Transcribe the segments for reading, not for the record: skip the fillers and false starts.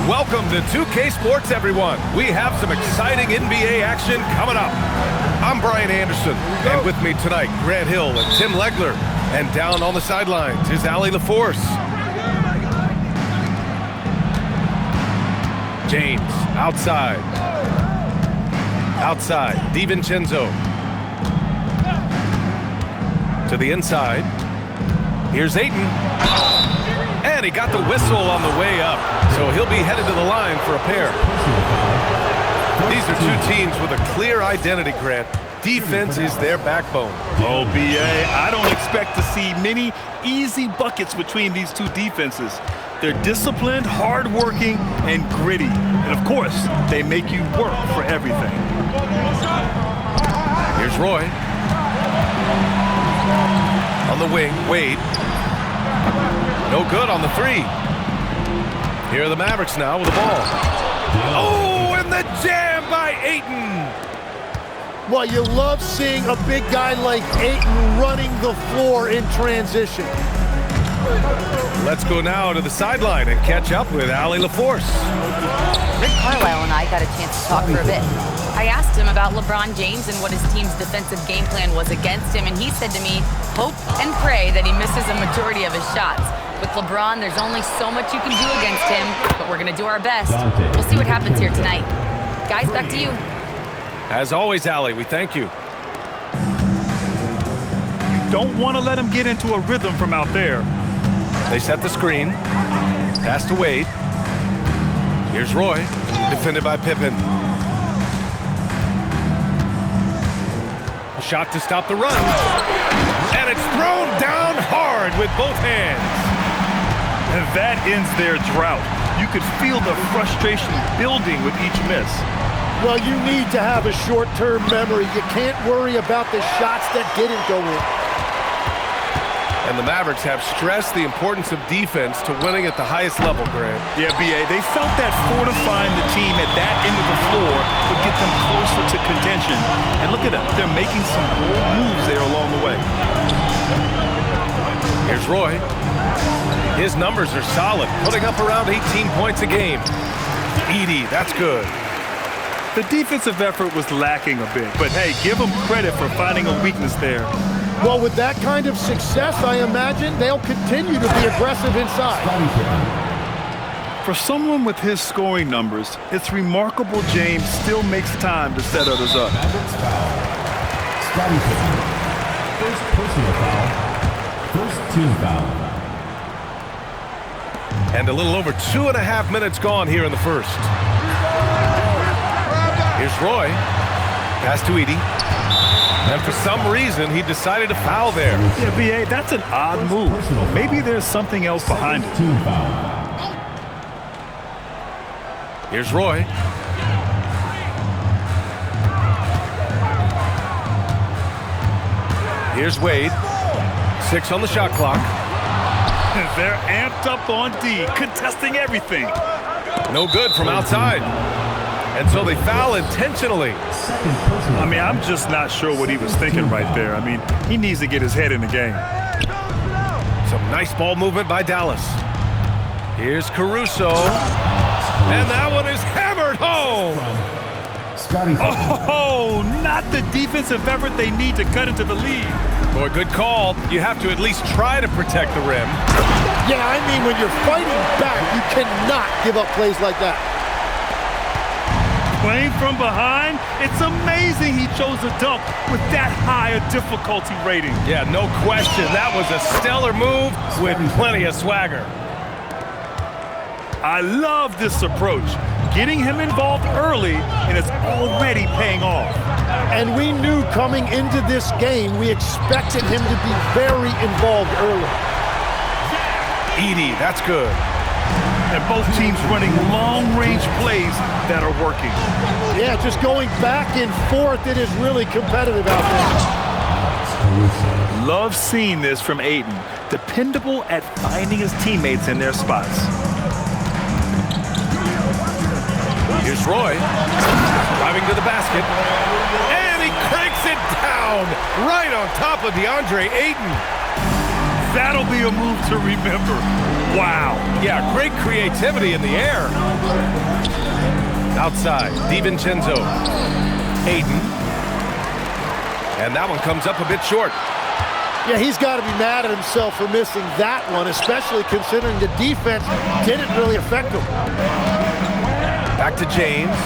Welcome to 2K Sports, everyone. We have some exciting NBA action coming up. I'm Brian Anderson, and with me tonight, Grant Hill and Tim Legler. And down on the sidelines is Allie LaForce. James, outside. Outside, DiVincenzo. To the inside. Here's Ayton. And he got the whistle on the way up, so he'll be headed to the line for a pair. These are two teams with a clear identity, Grant. Defense is their backbone. Oh, B.A., I don't expect to see many easy buckets between these two defenses. They're disciplined, hardworking, and gritty. And, of course, they make you work for everything. Here's Roy. On the wing, Wade. No good on the three. Here are the Mavericks now with the ball. Oh, and the jam by Ayton. Well, you love seeing a big guy like Ayton running the floor in transition. Let's go now to the sideline and catch up with Allie LaForce. Rick Carlisle and I got a chance to talk for a bit. I asked him about LeBron James and what his team's defensive game plan was against him, and he said to me, hope and pray that he misses a majority of his shots. With LeBron, there's only so much you can do against him, but we're going to do our best. We'll see what happens here tonight. Guys, back to you. As always, Allie, we thank you. You don't want to let him get into a rhythm from out there. They set the screen. Pass to Wade. Here's Roy, defended by Pippen. A shot to stop the run. And it's thrown down hard with both hands. And that ends their drought. You could feel the frustration building with each miss. Well, you need to have a short-term memory. You can't worry about the shots that didn't go in. And the Mavericks have stressed the importance of defense to winning at the highest level, Grant. Yeah, B.A., they felt that fortifying the team at that end of the floor would get them closer to contention. And look at them. They're making some bold moves there along the way. Here's Roy. His numbers are solid, putting up around 18 points a game. Edey, that's good. The defensive effort was lacking a bit, but hey, give them credit for finding a weakness there. Well, with that kind of success, I imagine they'll continue to be aggressive inside. For someone with his scoring numbers, it's remarkable James still makes time to set others up. Scottie Pippen. First personal foul. First team foul. And a little over 2.5 minutes gone here in the first. Here's Roy. Pass to Edey. And for some reason, he decided to foul there. Yeah, B.A., that's an odd move. Maybe there's something else behind it. Team foul. Here's Roy. Here's Wade. 6 on the shot clock. They're amped up on D, contesting everything. No good from outside. And so they foul intentionally. I mean, I'm just not sure what he was thinking right there. I mean, he needs to get his head in the game. Some nice ball movement by Dallas. Here's Caruso. And that one is hammered home. Oh, not the defensive effort they need to cut into the lead. Boy, good call. You have to at least try to protect the rim. Yeah, I mean, when you're fighting back, you cannot give up plays like that. Playing from behind, it's amazing he chose a dunk with that high a difficulty rating. Yeah, no question. That was a stellar move with plenty of swagger. I love this approach. Getting him involved early, and it's already paying off. And we knew coming into this game, we expected him to be very involved early. Edey, that's good. And both teams running long-range plays that are working. Yeah, just going back and forth, it is really competitive out there. Love seeing this from Ayton. Dependable at finding his teammates in their spots. Here's Roy, driving to the basket, and he cranks it down right on top of DeAndre Ayton. That'll be a move to remember. Wow. Yeah, great creativity in the air. Outside, DiVincenzo. Ayton. And that one comes up a bit short. Yeah, he's got to be mad at himself for missing that one, especially considering the defense didn't really affect him. Back to James.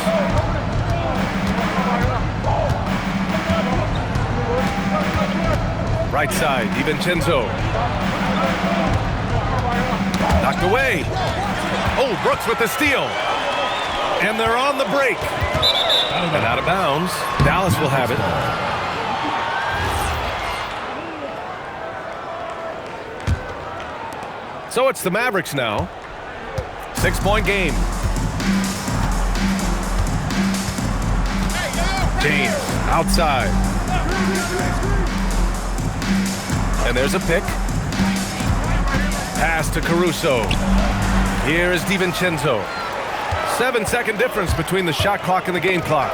Right side, DiVincenzo. Knocked away. Oh, Brooks with the steal. And they're on the break. And out of bounds. Dallas will have it. So it's the Mavericks now. 6-point game. James outside. And there's a pick. Pass to Caruso. Here is DiVincenzo. 7-second difference between the shot clock and the game clock.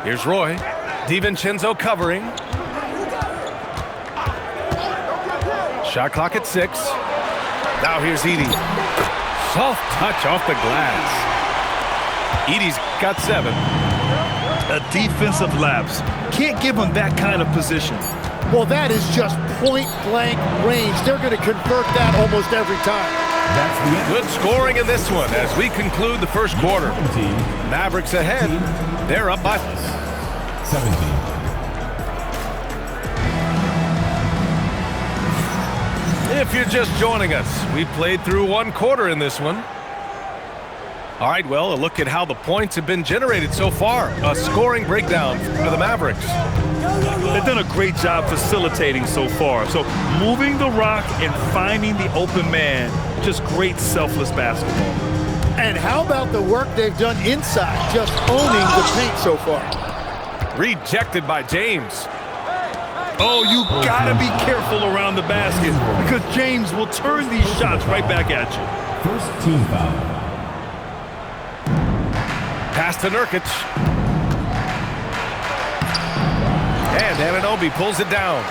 Here's Roy. DiVincenzo covering. Shot clock at 6. Now here's Edey. Soft touch off the glass. Edey's got 7. A defensive lapse. Can't give him that kind of position. Well, that is just point-blank range. They're going to convert that almost every time. That's the end. Good scoring in this one as we conclude the first quarter. Mavericks ahead. They're up by 17. If you're just joining us, we played through one quarter in this one. All right, well, a look at how the points have been generated so far. A scoring breakdown for the Mavericks. They've done a great job facilitating so far. So moving the rock and finding the open man, just great selfless basketball. And how about the work they've done inside, just owning the paint so far? Rejected by James. Oh, you gotta be careful around the basket because James will turn these shots right back at you. First team foul. Pass to Nurkic. And Anunoby pulls it down.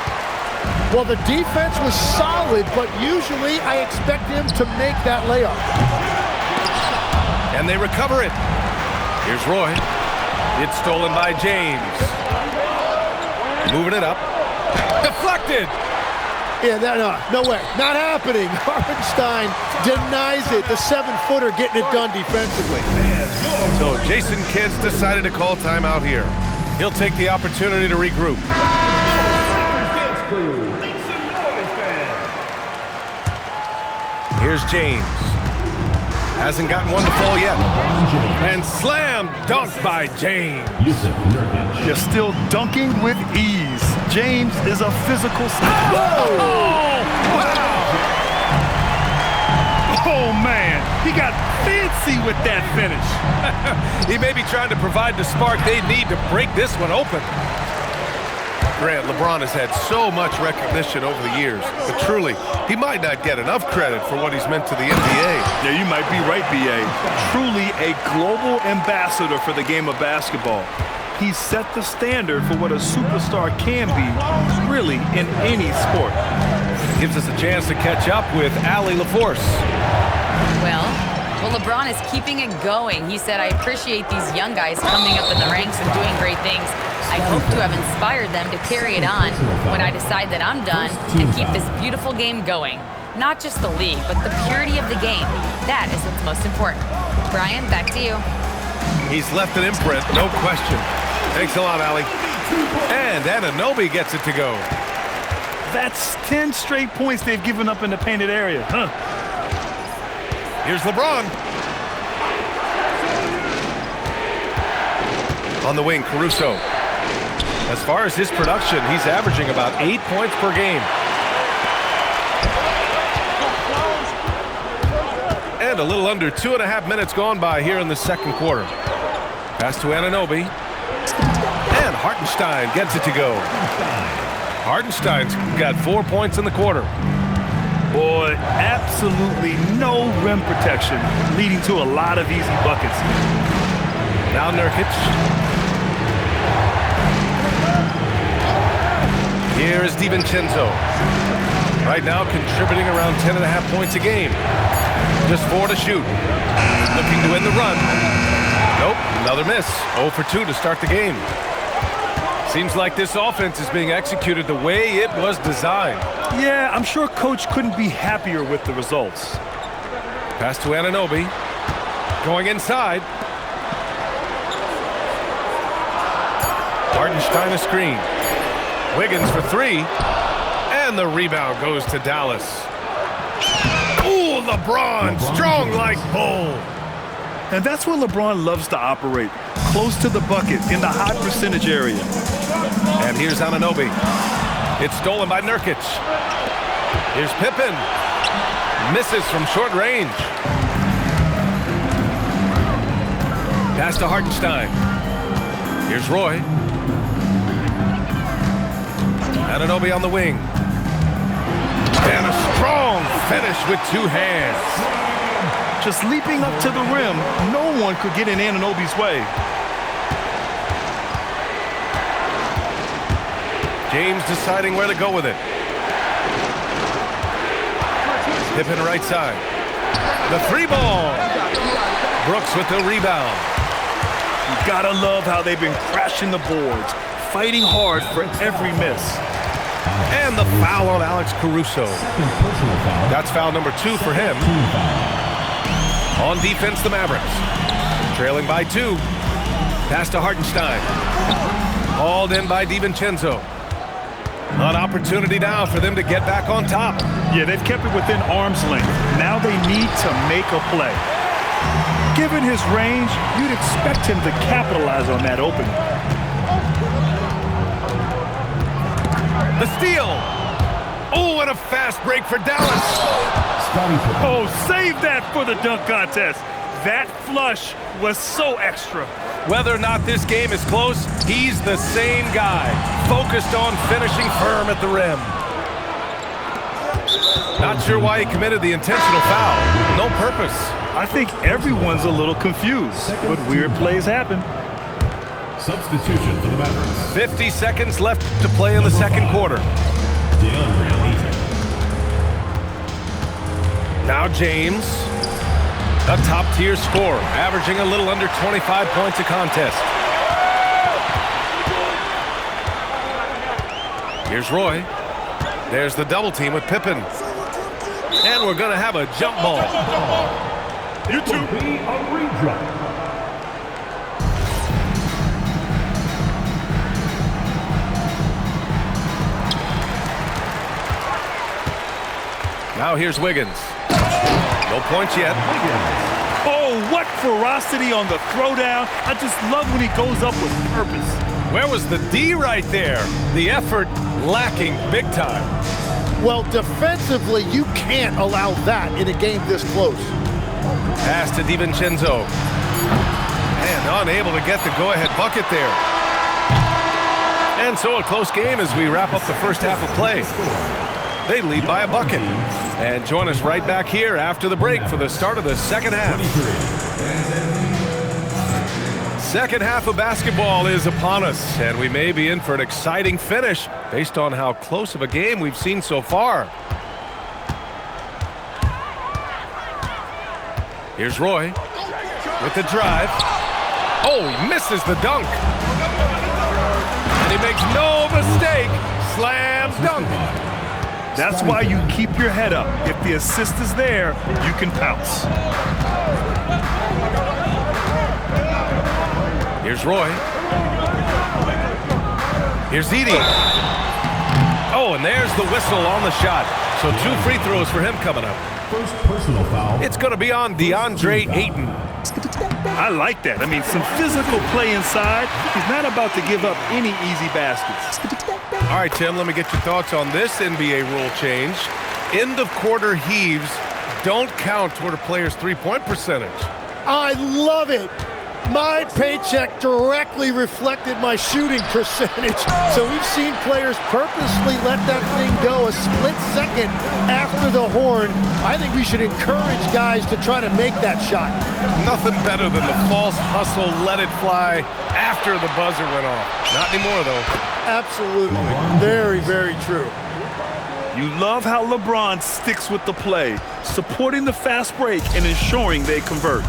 Well, the defense was solid, but usually I expect him to make that layup. And they recover it. Here's Roy. It's stolen by James. Moving it up. Deflected. Yeah, no way. Not happening. Hartenstein denies it. The 7-footer getting it done defensively. So Jason Kidd's decided to call timeout here. He'll take the opportunity to regroup. Here's James. Hasn't gotten one to fall yet. And slam dunk by James. Yusuf Nurkic. You're still dunking with ease. James is a physical Oh, man. He got fancy with that finish. He may be trying to provide the spark they need to break this one open. Grant, LeBron has had so much recognition over the years, but truly, he might not get enough credit for what he's meant to the NBA. Yeah, you might be right, B.A. Truly a global ambassador for the game of basketball. He set the standard for what a superstar can be, really, in any sport. Gives us a chance to catch up with Allie LaForce. Well, LeBron is keeping it going. He said, I appreciate these young guys coming up in the ranks and doing great things. I hope to have inspired them to carry it on when I decide that I'm done and keep this beautiful game going. Not just the league, but the purity of the game. That is what's most important. Brian, back to you. He's left an imprint, no question. Thanks a lot, Allie. And Anunoby gets it to go. That's 10 straight points they've given up in the painted area, huh? Here's LeBron. On the wing, Caruso. As far as his production, he's averaging about 8 points per game. And a little under 2.5 minutes gone by here in the second quarter. Pass to Anunoby. And Hartenstein gets it to go. Hartenstein's got 4 points in the quarter. Boy, absolutely no rim protection, leading to a lot of easy buckets. Now Nurkic. Here is DiVincenzo. Right now contributing around 10.5 points a game. Just 4 to shoot. Looking to end the run. Nope, another miss. 0 for 2 to start the game. Seems like this offense is being executed the way it was designed. Yeah, I'm sure Coach couldn't be happier with the results. Pass to Anunoby. Going inside. Hartenstein a screen. Wiggins for 3. And the rebound goes to Dallas. Ooh, LeBron, strong like bull. And that's where LeBron loves to operate, close to the bucket in the high percentage area. And here's Anunoby. It's stolen by Nurkic. Here's Pippen. Misses from short range. Pass to Hartenstein. Here's Roy. Anunoby on the wing. And a strong finish with 2 hands. Just leaping up to the rim, no one could get in Anunoby's way. James deciding where to go with it. Pippen right side. The 3 ball. Brooks with the rebound. You gotta love how they've been crashing the boards, fighting hard for every miss. And the foul on Alex Caruso. That's foul number 2 for him. On defense, the Mavericks. Trailing by 2. Pass to Hartenstein. Hauled in by DiVincenzo. An opportunity now for them to get back on top. Yeah, they've kept it within arm's length. Now they need to make a play. Given his range, you'd expect him to capitalize on that opening. The steal. Oh, and a fast break for Dallas. Oh, save that for the dunk contest. That flush was so extra. Whether or not this game is close, he's the same guy, focused on finishing firm at the rim. Not sure why he committed the intentional foul. No purpose. I think everyone's a little confused, but weird plays happen. Substitution for the Mavericks. 50 seconds left to play in the second quarter. DeAndre Ayton. Now James, a top-tier scorer, averaging a little under 25 points a contest. Here's Roy. There's the double team with Pippen. And we're going to have a jump ball. You two. Be a redraw. Now here's Wiggins. No points yet. Oh, what ferocity on the throwdown. I just love when he goes up with purpose. Where was the D right there? The effort lacking big time. Well, defensively, you can't allow that in a game this close. Pass to DiVincenzo. And unable to get the go-ahead bucket there. And so a close game as we wrap up the first half of play. They lead by a bucket. And join us right back here after the break for the start of the second half. Second half of basketball is upon us, and we may be in for an exciting finish based on how close of a game we've seen so far. Here's Roy with the drive. Oh, he misses the dunk. And he makes no mistake. Slam dunk. That's why you keep your head up. If the assist is there, you can pounce. Here's Roy. Here's Edey. Oh, and there's the whistle on the shot. So 2 free throws for him coming up. First personal foul. It's going to be on DeAndre Ayton. I like that. I mean, some physical play inside. He's not about to give up any easy baskets. All right, Tim, let me get your thoughts on this NBA rule change. End of quarter heaves don't count toward a player's three-point percentage. I love it. My paycheck directly reflected my shooting percentage. So we've seen players purposely let that thing go a split second after the horn. I think we should encourage guys to try to make that shot. Nothing better than the false hustle, let it fly after the buzzer went off. Not anymore, though. Absolutely. Very, very true. You love how LeBron sticks with the play, supporting the fast break and ensuring they convert.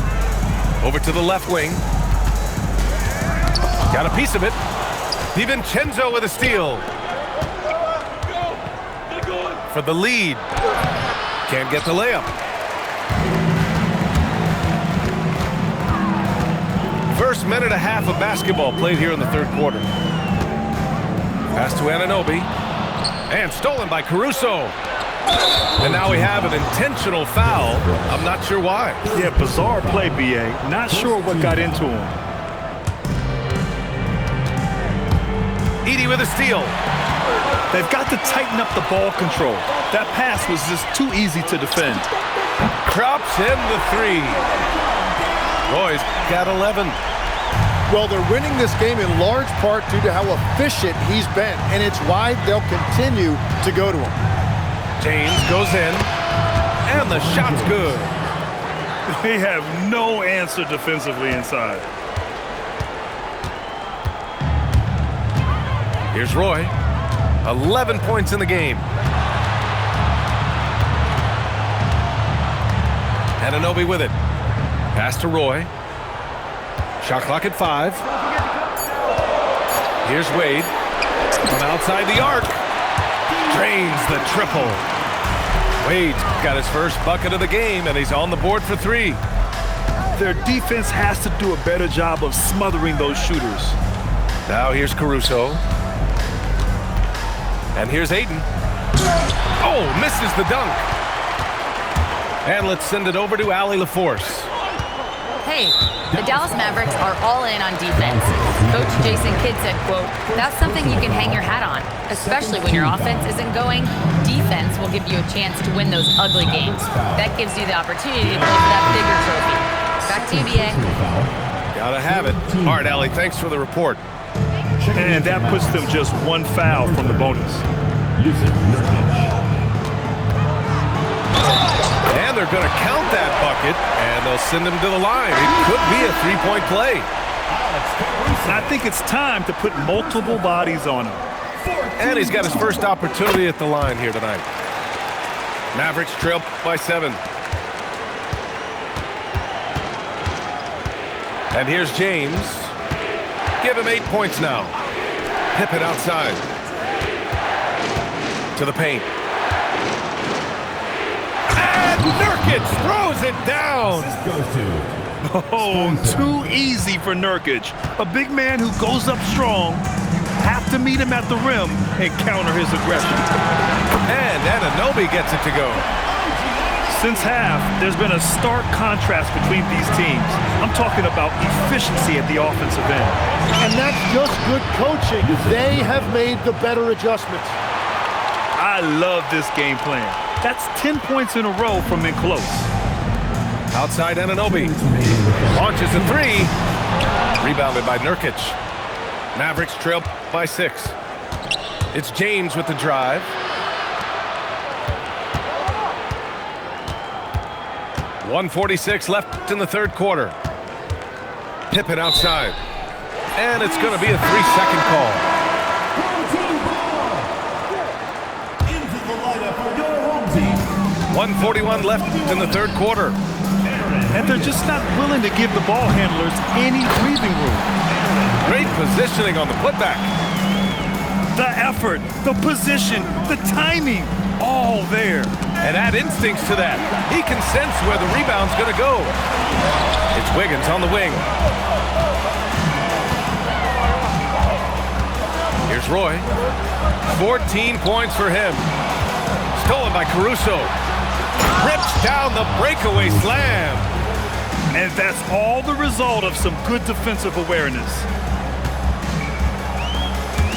Over to the left wing. Got a piece of it. DiVincenzo with a steal. For the lead. Can't get the layup. First minute and a half of basketball played here in the third quarter. Pass to Anunoby. And stolen by Caruso. And now we have an intentional foul. I'm not sure why. Yeah, bizarre play, B.A. Not sure what got into him. Edey with a steal. They've got to tighten up the ball control. That pass was just too easy to defend. Drops in the three. Roy's got 11. Well, they're winning this game in large part due to how efficient he's been, and it's why they'll continue to go to him. James goes in, and the shot's good. They have no answer defensively inside. Here's Roy. 11 points in the game. Anunoby with it. Pass to Roy. Shot clock at 5. Here's Wade. From outside the arc. Drains the triple. Wade's got his first bucket of the game, and he's on the board for 3. Their defense has to do a better job of smothering those shooters. Now here's Caruso. And here's Ayton. Oh, misses the dunk. And let's send it over to Allie LaForce. Hey, the Dallas Mavericks are all in on defense. Coach Jason Kidd said, quote, "That's something you can hang your hat on, especially when your offense isn't going. Defense will give you a chance to win those ugly games. That gives you the opportunity to play for that bigger trophy." Back to you, B.A. Gotta have it. All right, Allie, thanks for the report. And that puts them just 1 foul from the bonus. And they're going to count that bucket, and they'll send him to the line. It could be a 3-point play. And I think it's time to put multiple bodies on him. And he's got his first opportunity at the line here tonight. Mavericks trail by 7. And here's James. Give him 8 points now. Pippen outside. To the paint. And Nurkic throws it down. Oh, too easy for Nurkic. A big man who goes up strong. Have to meet him at the rim and counter his aggression. And Anunoby gets it to go. Since half, there's been a stark contrast between these teams. I'm talking about efficiency at the offensive end. And that's just good coaching. They have made the better adjustments. I love this game plan. That's 10 points in a row from in close. Outside Anunoby. Launches a 3. Rebounded by Nurkic. Mavericks trail by 6. It's James with the drive. .146 left in the third quarter. Pippen outside. And it's going to be a 3-second call. 1:41 left in the third quarter. And they're just not willing to give the ball handlers any breathing room. Great positioning on the putback. The effort, the position, the timing, all there. And add instincts to that. He can sense where the rebound's going to go. It's Wiggins on the wing. Here's Roy. 14 points for him. Stolen by Caruso. Rips down the breakaway slam. And that's all the result of some good defensive awareness.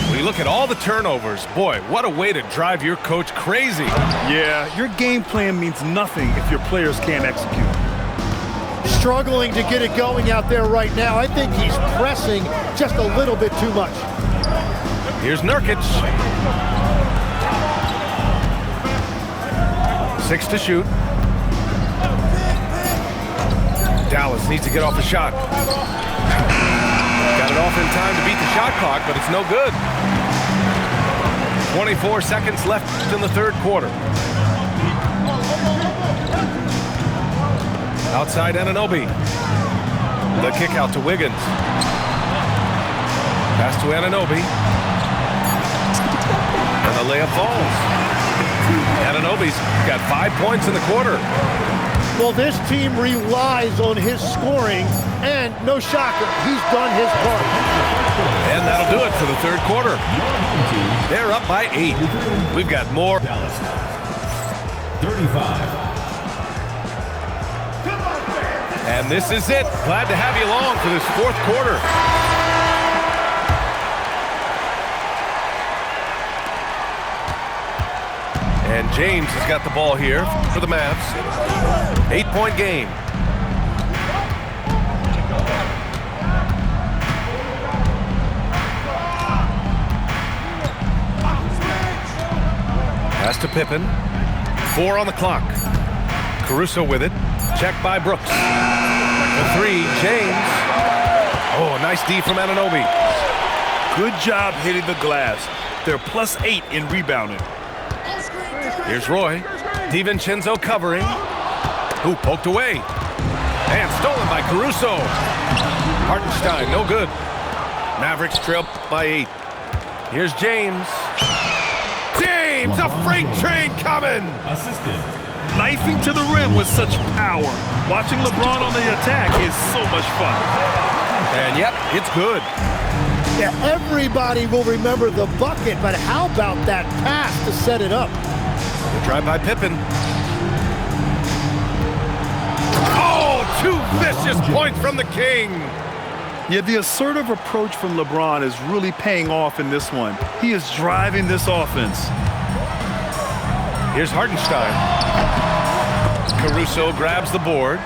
When you look at all the turnovers, boy, what a way to drive your coach crazy. Yeah, your game plan means nothing if your players can't execute. struggling to get it going out there right now. I think he's pressing just a little bit too much. Here's Nurkic. 6 to shoot. Dallas needs to get off a shot. Got it off in time to beat the shot clock, but it's no good. 24 seconds left in the third quarter. Outside Anunoby. The kick out to Wiggins. Pass to Anunoby. And the layup falls. Anunoby's got 5 points in the quarter. Well, this team relies on his scoring, and no shocker, he's done his part. And that'll do it for the third quarter. They're up by 8. We've got more. Dallas. 35. And this is it. Glad to have you along for this fourth quarter. And James has got the ball here for the Mavs. 8-point game. Pass to Pippen. 4 on the clock. Caruso with it. Check by Brooks. The 3, James. Oh, nice D from Anunoby. Good job hitting the glass. They're +8 in rebounding. Here's Roy. DiVincenzo covering. Who poked away. And stolen by Caruso. Hartenstein, no good. Mavericks trail by 8. Here's James. James, a freight train coming. Assisted. Knifing to the rim with such power. Watching LeBron on the attack is so much fun. And yep, it's good. Yeah, everybody will remember the bucket, but how about that pass to set it up? Try by Pippen. Oh, 2 vicious points from the King. Yeah, the assertive approach from LeBron is really paying off in this one. He is driving this offense. Here's Hartenstein. Caruso grabs the board.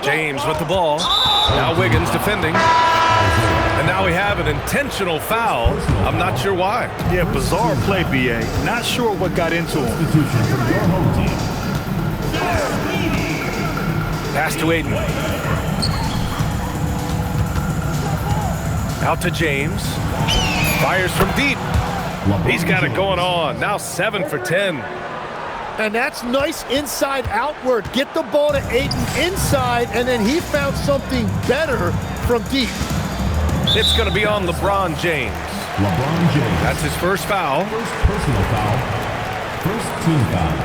James with the ball. Now Wiggins defending. And now we have an intentional foul. I'm not sure why. Yeah, bizarre play, B.A. Not sure what got into him. Substitution from your home team. Pass to Aiden. Out to James. Fires from deep. He's got it going on. Now 7 for 10. And that's nice inside outward. Get the ball to Ayton inside, and then he found something better from deep. It's going to be on LeBron James. LeBron James. That's his first foul. First personal foul. First team foul.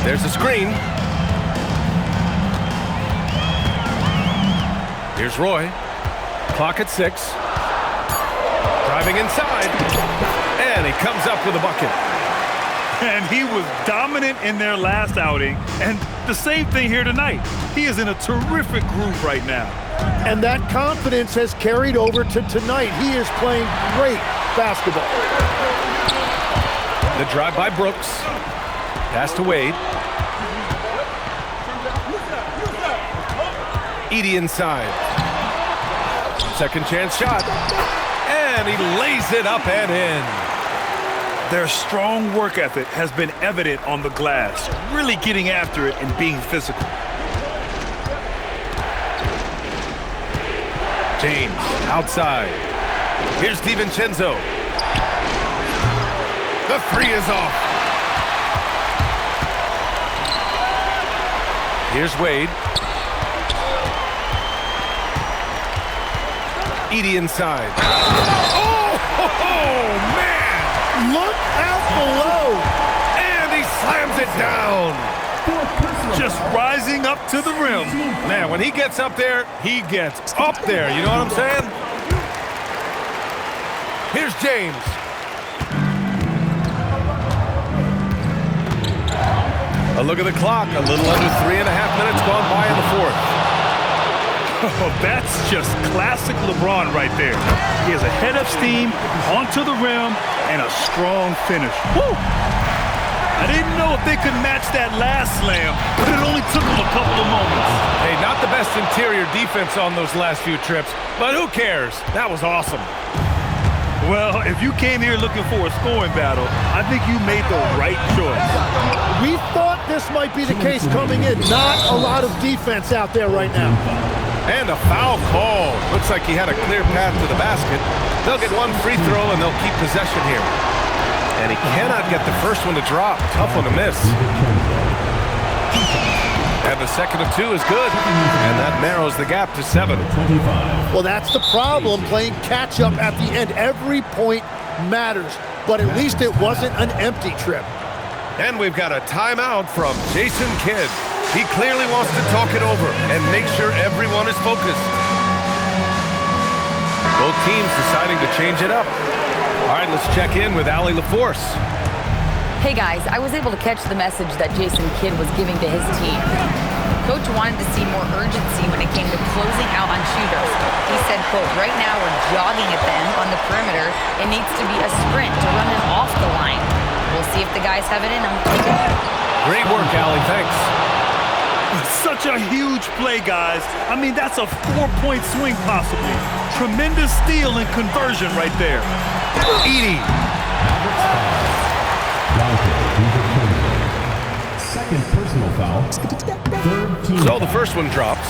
There's a screen. Here's Roy. Clock at 6. Driving inside. And he comes up with a bucket. And he was dominant in their last outing. And the same thing here tonight. He is in a terrific groove right now. And that confidence has carried over to tonight. He is playing great basketball. The drive by Brooks. Pass to Wade. Edey inside. Second chance shot. And he lays it up and in. Their strong work ethic has been evident on the glass, really getting after it and being physical. James outside. Here's DiVincenzo. The 3 is off. Here's Wade. Edey inside. Oh, man! Look out below. And he slams it down. Just rising up to the rim. Man, when he gets up there, he gets up there. You know what I'm saying? Here's James. A look at the clock. A little under 3.5 minutes gone by in the fourth. Oh, that's just classic LeBron right there. He has a head of steam, onto the rim, and a strong finish. Woo! I didn't know if they could match that last slam, but it only took them a couple of moments. Hey, not the best interior defense on those last few trips, but who cares? That was awesome. Well, if you came here looking for a scoring battle, I think you made the right choice. We thought this might be the case coming in. Not a lot of defense out there right now. And a foul call. Looks like he had a clear path to the basket. They'll get one free throw, and they'll keep possession here. And he cannot get the first one to drop. Tough one to miss. And the second of two is good. And that narrows the gap to 7. Well, that's the problem, playing catch-up at the end. Every point matters, but at least it wasn't an empty trip. And we've got a timeout from Jason Kidd. He clearly wants to talk it over and make sure everyone is focused. Both teams deciding to change it up. All right, let's check in with Allie LaForce. Hey guys, I was able to catch the message that Jason Kidd was giving to his team. Coach wanted to see more urgency when it came to closing out on shooters. He said, quote, right now we're jogging at them on the perimeter. It needs to be a sprint to run them off the line. We'll see if the guys have it in them. Great work, Allie. Thanks. Such a huge play, guys. I mean, that's a 4-point swing possibly. Tremendous steal and conversion right there. Edey. Second personal foul. Third team. So the first one drops,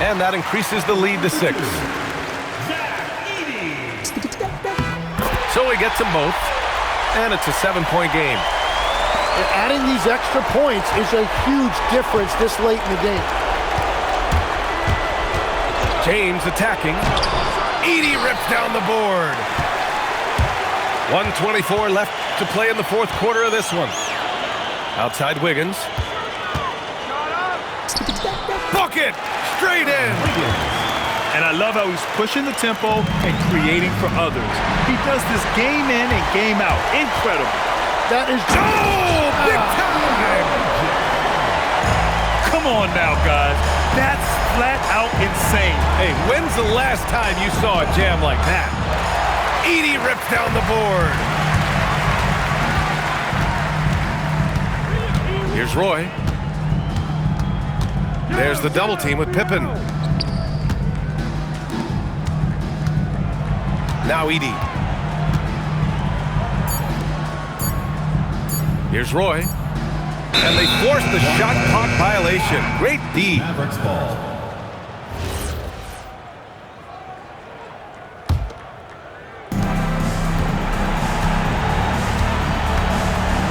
and that increases the lead to 6. So he gets them both, and it's a 7-point game. And adding these extra points is a huge difference this late in the game. James attacking. Edey rips down the board. 1:24 left to play in the fourth quarter of this one. Outside Wiggins. Bucket! Straight in! And I love how he's pushing the tempo and creating for others. He does this game in and game out. Incredible. That is Big time! Come on now, guys. That's flat out insane. Hey, when's the last time you saw a jam like that? Edey rips down the board. Here's Roy. There's the double team with Pippen. Now Edey. Here's Roy. And they force the shot clock violation. Great D. Mavericks ball.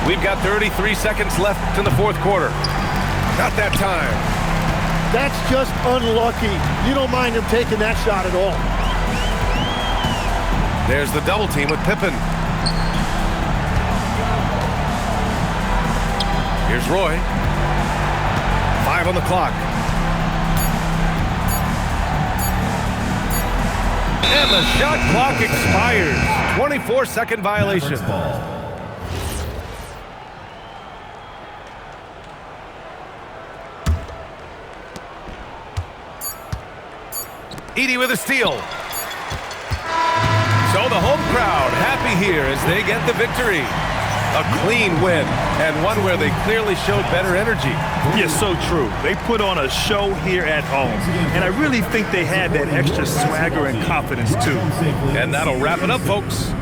We've got 33 seconds left in the fourth quarter. Not that time. That's just unlucky. You don't mind him taking that shot at all. There's the double team with Pippen. Here's Roy. 5 on the clock. And the shot clock expires. 24-second violation. Mavericks ball. Edey with a steal. So the home crowd happy here as they get the victory. A clean win, and one where they clearly showed better energy. Yes, so true. They put on a show here at home, and I really think they had that extra swagger and confidence too. And that'll wrap it up, folks.